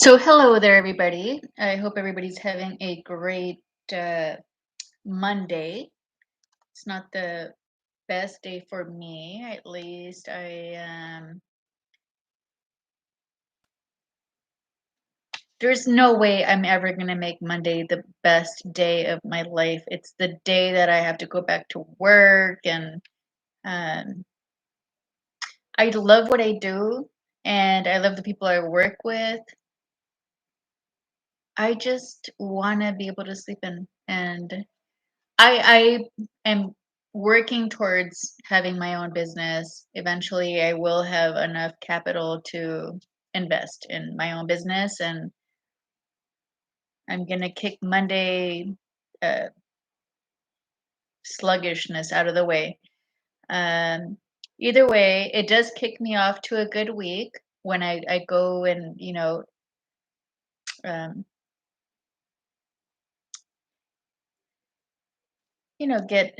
So, hello there, everybody. I hope everybody's having a great uh, Monday. It's not the best day for me, at least. There's no way I'm ever going to make Monday the best day of my life. It's the day that I have to go back to work, and um, I love what I do, and I love the people I work with. I just want to be able to sleep in, and I am working towards having my own business. Eventually, I will have enough capital to invest in my own business, and I'm gonna kick Monday uh, sluggishness out of the way. Um, Either way, it does kick me off to a good week when I go and um, get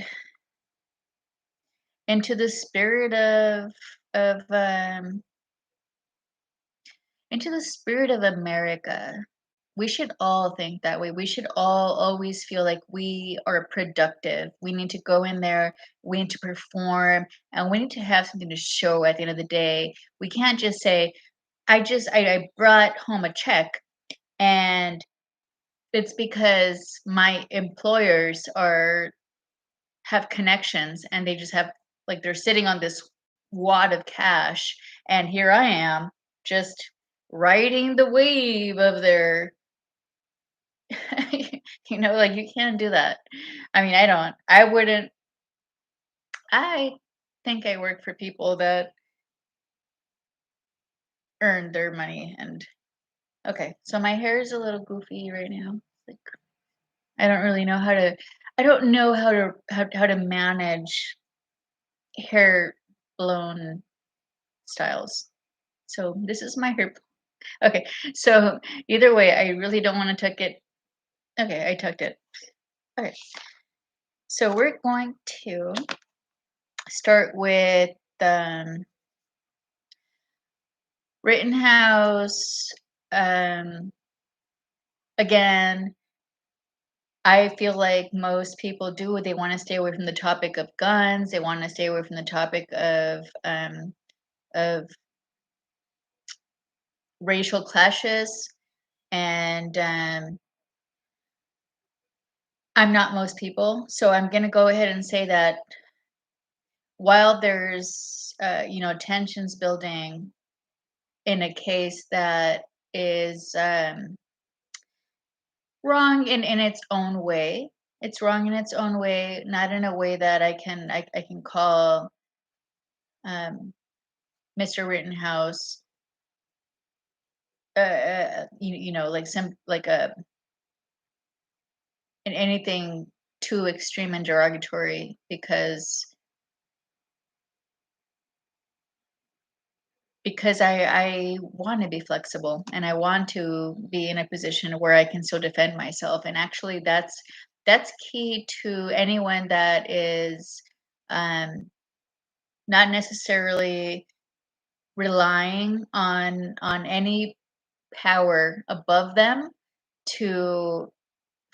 into the spirit of into the spirit of America. We should all think that way. We should all always feel like we are productive. We need to go in there, we need to perform, and we need to have something to show at the end of the day. We can't just say, I brought home a check, and it's because my employers are have connections, and they just have, like, they're sitting on this wad of cash, and here I am just riding the wave of their like, you can't do that. I mean, I wouldn't. I think I work for people that earn their money. And okay, so my hair is a little goofy right now. Like, I don't really know how to. I don't know how to manage hair blown styles. So this is my hair. Okay, so either way, I really don't want to tuck it. Okay, I tucked it. Okay, so we're going to start with um, Rittenhouse. Um, Again, I feel like most people do. They want to stay away from the topic of guns. They want to stay away from the topic of racial clashes. And I'm not most people, so I'm going to go ahead and say that while there's tensions building in a case that is wrong in its own way. It's wrong in its own way, not in a way that I can call um, Mr. Rittenhouse, like some like a in anything too extreme and derogatory, because I want to be flexible, and I want to be in a position where I can still defend myself. And actually, that's key to anyone that is um, not necessarily relying on any power above them to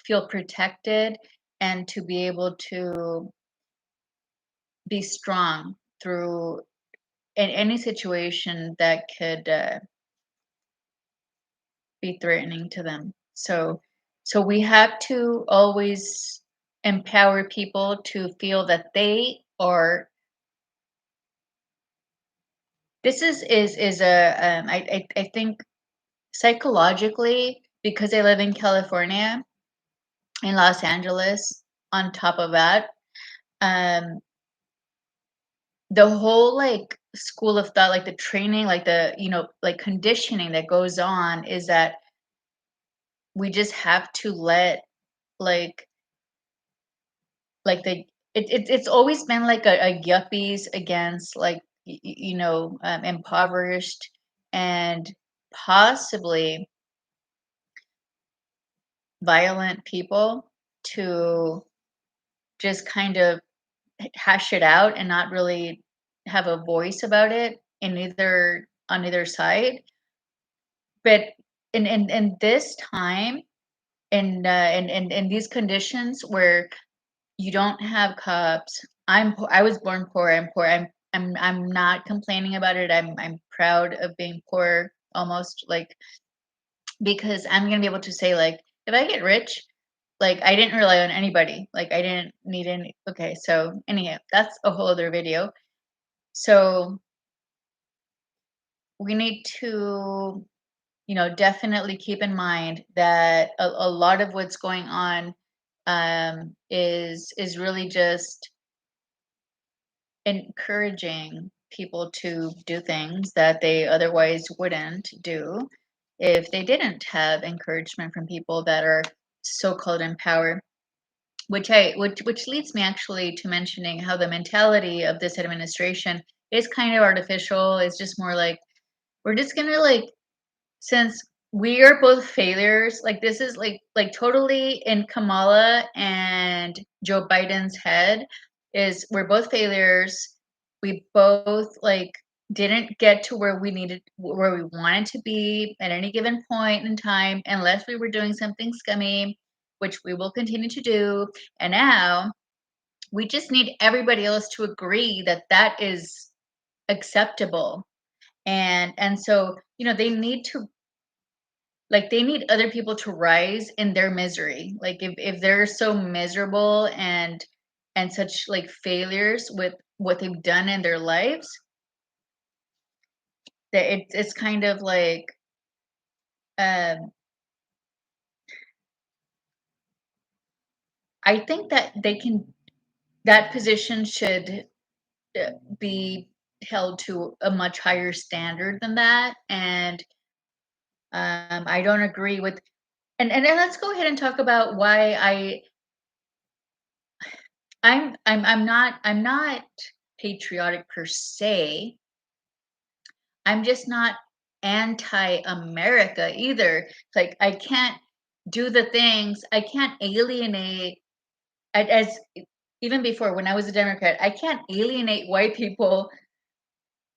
feel protected and to be able to be strong through in any situation that could be threatening to them. So we have to always empower people to feel that they are. This is a I think psychologically, because I live in California, in Los Angeles, on top of that, um, the whole, like, school of thought, like the training, like like conditioning that goes on is that we just have to let, like the it's always been like a yuppies against, like, impoverished and possibly violent people to just kind of hash it out and not really have a voice about it in either on either side. But in this time, in these conditions where you don't have cops. I was born poor. I'm poor. I'm not complaining about it. I'm proud of being poor, almost, like, because I'm gonna be able to say, like, if I get rich, like, I didn't rely on anybody. Like, I didn't need any. Okay, so anyhow, that's a whole other video. So we need to, definitely keep in mind that a lot of what's going on, is really just encouraging people to do things that they otherwise wouldn't do if they didn't have encouragement from people that are so-called in power. Which leads me actually to mentioning how the mentality of this administration is kind of artificial. It's just more like, we're just gonna, like, since we are both failures, like, this is like totally in Kamala and Joe Biden's head, is we're both failures. We both, like, didn't get to where we wanted to be at any given point in time unless we were doing something scummy, which we will continue to do. And now we just need everybody else to agree that that is acceptable. And so, they need other people to rise in their misery. Like, if they're so miserable and such, like, failures with what they've done in their lives, that it's kind of like, um I think that that position should, be held to a much higher standard than that. And I don't agree with. And then let's go ahead and talk about why I'm not patriotic per se. I'm just not anti-America either. Like, I can't do the things. I can't alienate, as even before when I was a Democrat, I can't alienate white people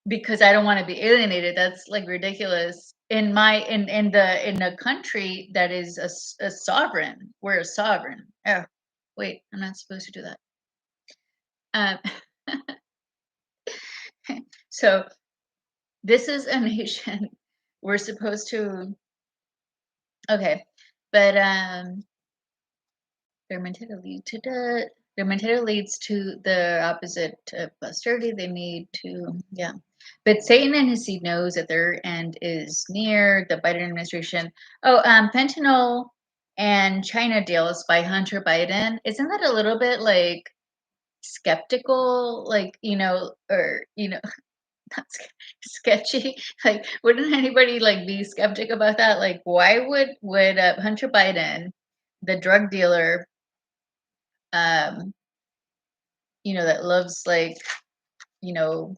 because I don't want to be alienated. That's, like, ridiculous. In a country that is a sovereign. We're a sovereign. Oh, wait, I'm not supposed to do that. Um, so this is a nation. We're supposed to. Okay, but their mentality lead to the their mentality leads to the opposite of posterity. They need to, yeah. But Satan and his seed knows that their end is near. The Biden administration. Oh, fentanyl and China deals by Hunter Biden. Isn't that a little bit, like, skeptical? Like, or that's sketchy. Like, wouldn't anybody, like, be skeptic about that? Like, why would Hunter Biden, the drug dealer, um, that loves, like, you know,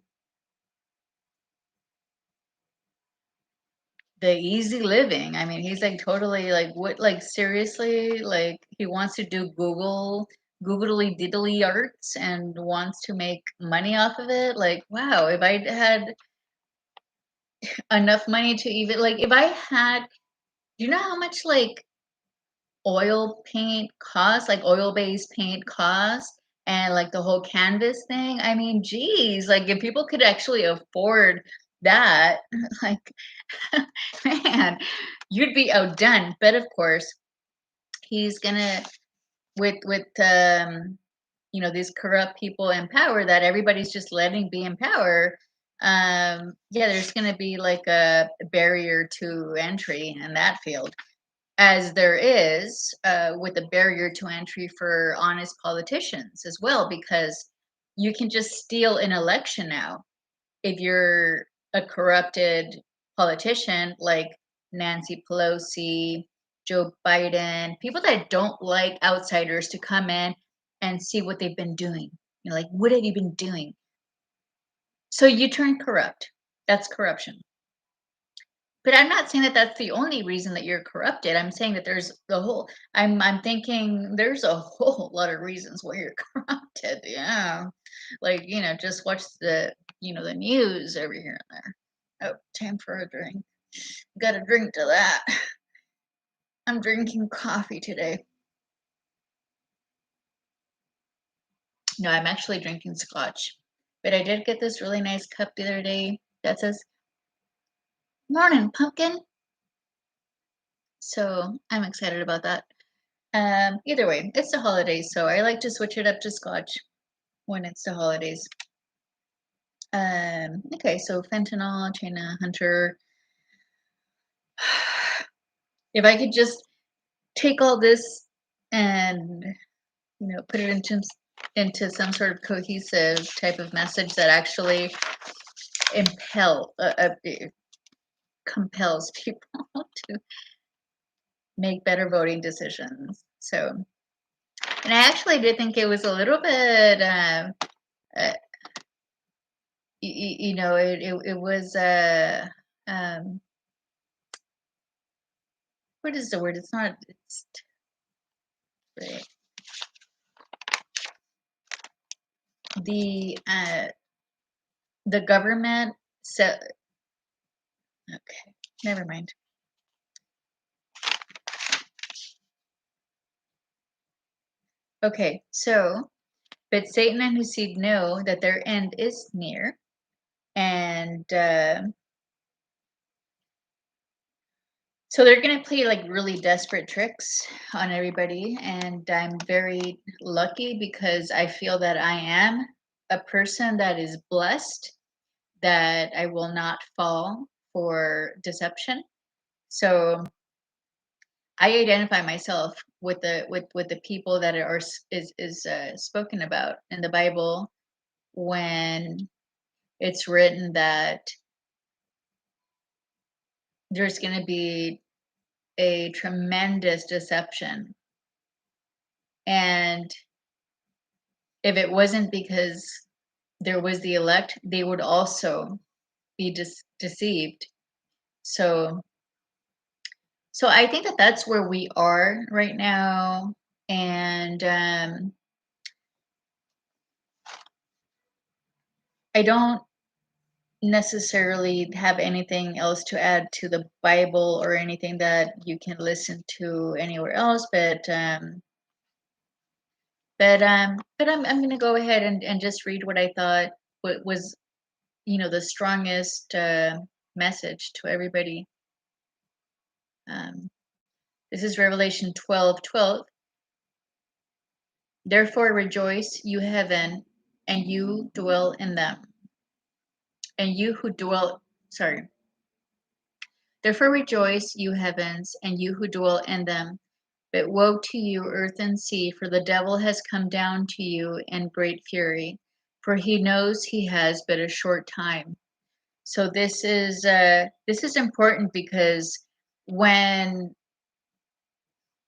the easy living. I mean, he's, like, totally, like, what, like, seriously, like, he wants to do googly diddly arts and wants to make money off of it. Like, wow, if I had enough money to even, like, if I had, do you know how much, like, oil paint costs, like, oil-based paint costs, and, like, the whole canvas thing? I mean, geez, like, if people could actually afford that, like, man, you'd be outdone. But of course, he's gonna, with these corrupt people in power that everybody's just letting be in power. Yeah, there's gonna be, like, a barrier to entry in that field, as there is, with a barrier to entry for honest politicians as well, because you can just steal an election now if you're a corrupted politician, like Nancy Pelosi, Joe Biden, people that don't like outsiders to come in and see what they've been doing. Like, what have you been doing? So you turn corrupt. That's corruption. But I'm not saying that that's the only reason that you're corrupted. I'm saying that there's the whole. I'm thinking there's a whole lot of reasons why you're corrupted. Yeah, like, just watch the news every here and there. Oh, time for a drink. Gotta drink to that. I'm drinking coffee today. No, I'm actually drinking scotch. But I did get this really nice cup the other day that says, Morning, pumpkin. So I'm excited about that. Either way, it's the holidays, so I like to switch it up to scotch when it's the holidays. Okay, so fentanyl, China Hunter. If I could just take all this and put it into some sort of cohesive type of message that actually it compels people to make better voting decisions. So, and I actually did think it was a little bit, uh, it was um, what is the word? It's not. It's right. The uh, the government said. Okay, never mind. Okay, so but Satan and his seed know that their end is near, and so they're gonna play like really desperate tricks on everybody. And I'm very lucky because I feel that I am a person that is blessed, that I will not fall for deception. So I identify myself with the people that is spoken about in the Bible when it's written that there's going to be a tremendous deception. And if it wasn't because there was the elect, they would also be deceived. So, so I think that that's where we are right now. And I don't necessarily have anything else to add to the Bible or anything that you can listen to anywhere else, but I'm gonna go ahead and just read what I thought what was the strongest message to everybody. Um, this is Revelation 12:12. Therefore rejoice, you heaven, and you dwell in them, and you who dwell. Sorry. Therefore rejoice, you heavens, and you who dwell in them. But woe to you, earth and sea, for the devil has come down to you in great fury, for he knows he has but a short time. So this is important because when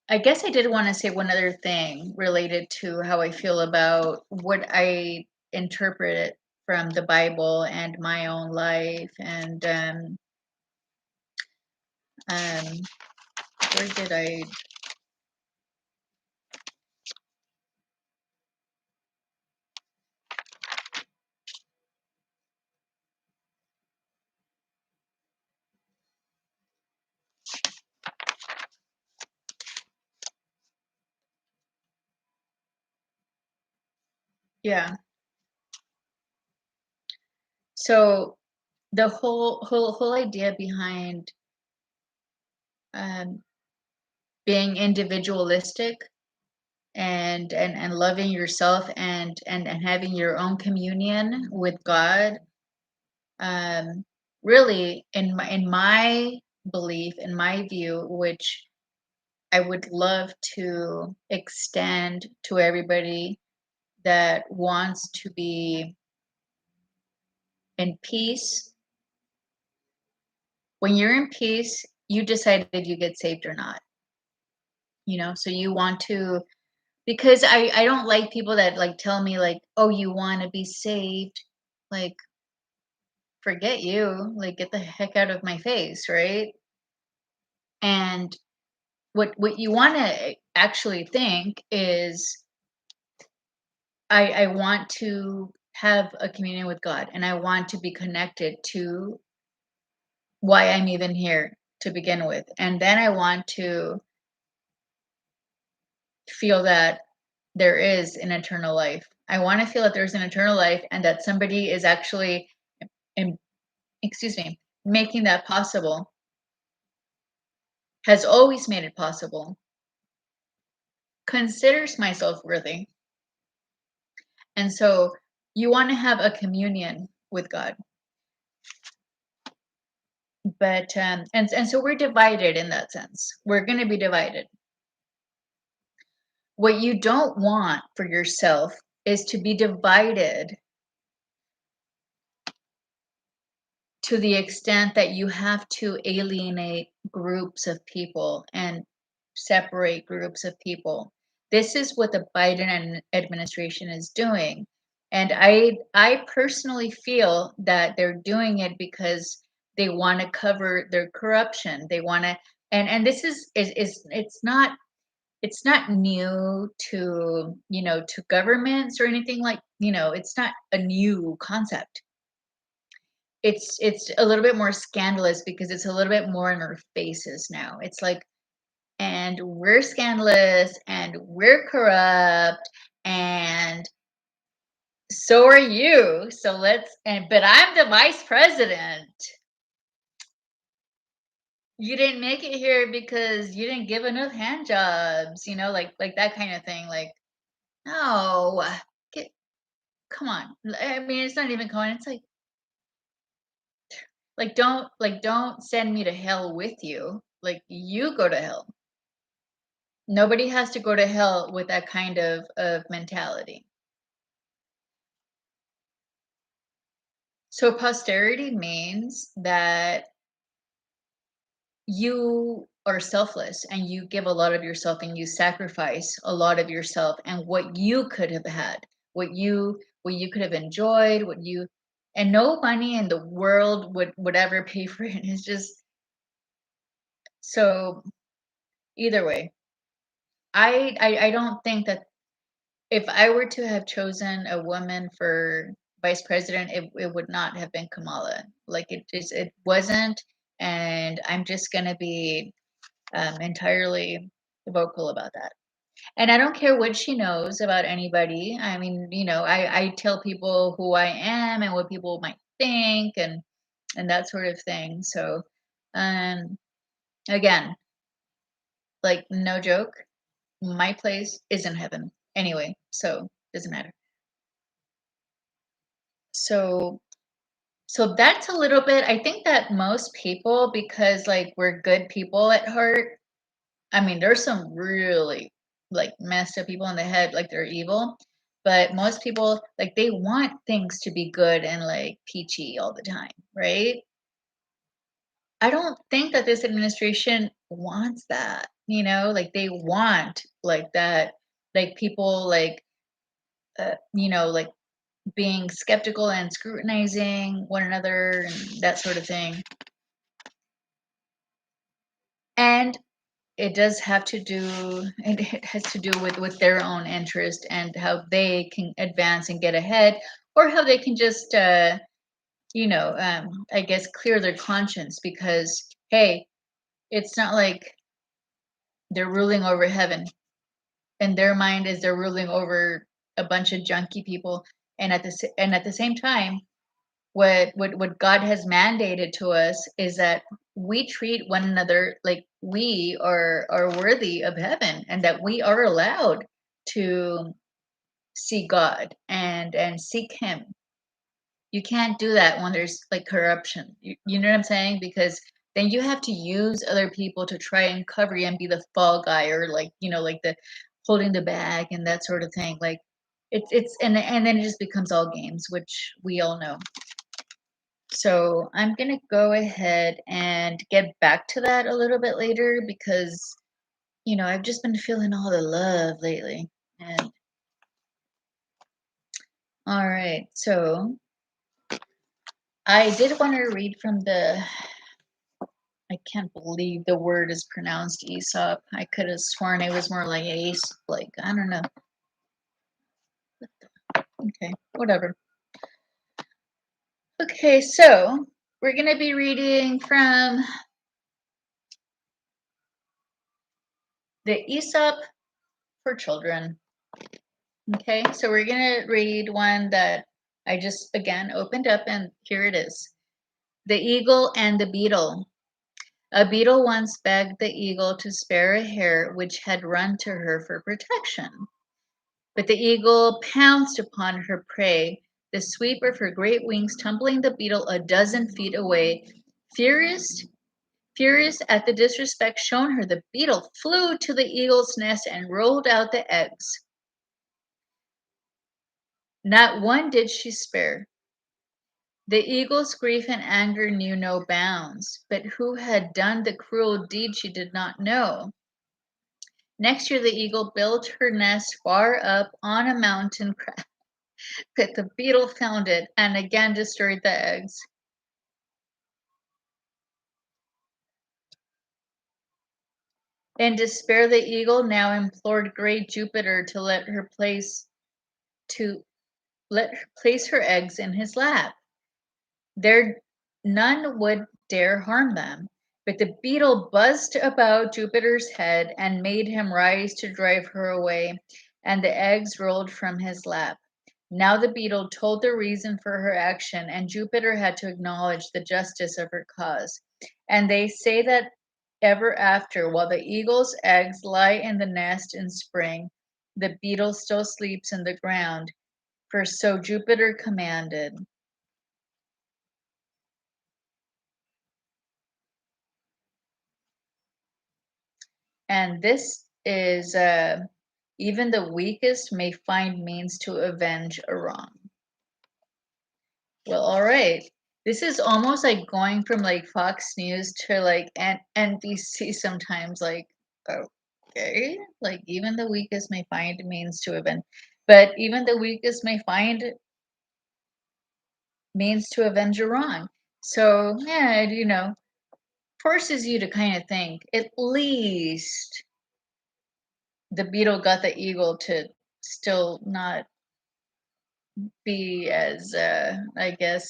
I guess I did want to say one other thing related to how I feel about what I interpret from the Bible and my own life, and um, where did I? Yeah. So the whole idea behind um, being individualistic and loving yourself and having your own communion with God, um, really in my belief, in my view, which I would love to extend to everybody that wants to be in peace. When you're in peace, you decide if you get saved or not. So you want to, because I don't like people that like tell me like, oh, you want to be saved, like forget you, like get the heck out of my face, right? And what you want to actually think is, I want to have a communion with God, and I want to be connected to why I'm even here to begin with. And then I want to feel that there is an eternal life. I want to feel that there's an eternal life and that somebody is actually, em- excuse me, making that possible, has always made it possible, considers myself worthy. And so you want to have a communion with God. But and so we're divided in that sense. We're going to be divided. What you don't want for yourself is to be divided to the extent that you have to alienate groups of people and separate groups of people. This is what the administration is doing. And I personally feel that they're doing it because they want to cover their corruption. They want to, and this is it's not new to, to governments or anything, like, it's not a new concept. It's a little bit more scandalous because it's a little bit more in our faces now. It's like, and we're scandalous and we're corrupt and so are you. So let's, and but I'm the vice president. You didn't make it here because you didn't give enough hand jobs, like that kind of thing. Like, no, get, come on. I mean, it's not even going. It's like don't send me to hell with you. Like, you go to hell. Nobody has to go to hell with that kind of mentality. So posterity means that you are selfless and you give a lot of yourself and you sacrifice a lot of yourself and what you could have had, what you could have enjoyed, what you, and no money in the world would ever pay for it. It's just, so either way, I don't think that if I were to have chosen a woman for vice president, it would not have been Kamala. Like, it wasn't, and I'm just gonna be entirely vocal about that. And I don't care what she knows about anybody. I mean, I tell people who I am and what people might think, and that sort of thing. So, um, again, like, no joke, my place is in heaven anyway, so doesn't matter. So so that's a little bit, I think that most people, because like we're good people at heart. I mean, there's some really like messed up people in the head, like they're evil. But most people, like, they want things to be good and like peachy all the time, right? I don't think that this administration wants that, like they want like that, like people like like being skeptical and scrutinizing one another and that sort of thing. And it does have to do, it has to do with their own interest and how they can advance and get ahead, or how they can just I guess clear their conscience, because hey, it's not like they're ruling over heaven. In their mind is they're ruling over a bunch of junky people. And at the same time, what God has mandated to us is that we treat one another like we are worthy of heaven, and that we are allowed to see God and seek him. You can't do that when there's like corruption. You know what I'm saying? Because then you have to use other people to try and cover you and be the fall guy, or like, like the holding the bag and that sort of thing. Like, it's and then it just becomes all games, which we all know. So I'm going to go ahead and get back to that a little bit later, because, I've just been feeling all the love lately. And all right. So I did want to read from I can't believe the word is pronounced Aesop. I could have sworn it was more like Ace. Like, I don't know. Okay, whatever. Okay, so We're going to be reading from the Aesop for Children. Okay, so we're going to read one that I just again opened up, and here it is. The Eagle and the Beetle. A beetle once begged the eagle to spare a hare which had run to her for protection. But the eagle pounced upon her prey, the sweep of her great wings tumbling the beetle a dozen feet away. Furious, furious at the disrespect shown her, the beetle flew to the eagle's nest and rolled out the eggs. Not one did she spare. The eagle's grief and anger knew no bounds, but who had done the cruel deed she did not know. Next year, the eagle built her nest far up on a mountain crag, but the beetle found it and again destroyed the eggs. In despair, the eagle now implored great Jupiter to let her place her eggs in his lap. There none would dare harm them. But the beetle buzzed about Jupiter's head and made him rise to drive her away, and the eggs rolled from his lap. Now the beetle told the reason for her action, and Jupiter had to acknowledge the justice of her cause. And they say that ever after, while the eagle's eggs lie in the nest in spring, the beetle still sleeps in the ground, for so Jupiter commanded. And this is even the weakest may find means to avenge a wrong. Well, all right. This is almost like going from like Fox News to like NBC sometimes. Like, okay, like even the weakest may find means to avenge, but even the weakest may find means to avenge a wrong. So yeah, forces you to kind of think. At least the beetle got the eagle to still not be as I guess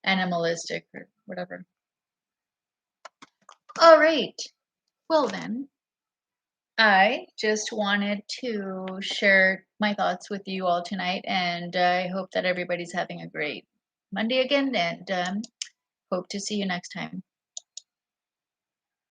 animalistic or whatever. All right. Well then, I just wanted to share my thoughts with you all tonight, and I hope that everybody's having a great Monday again, and hope to see you next time.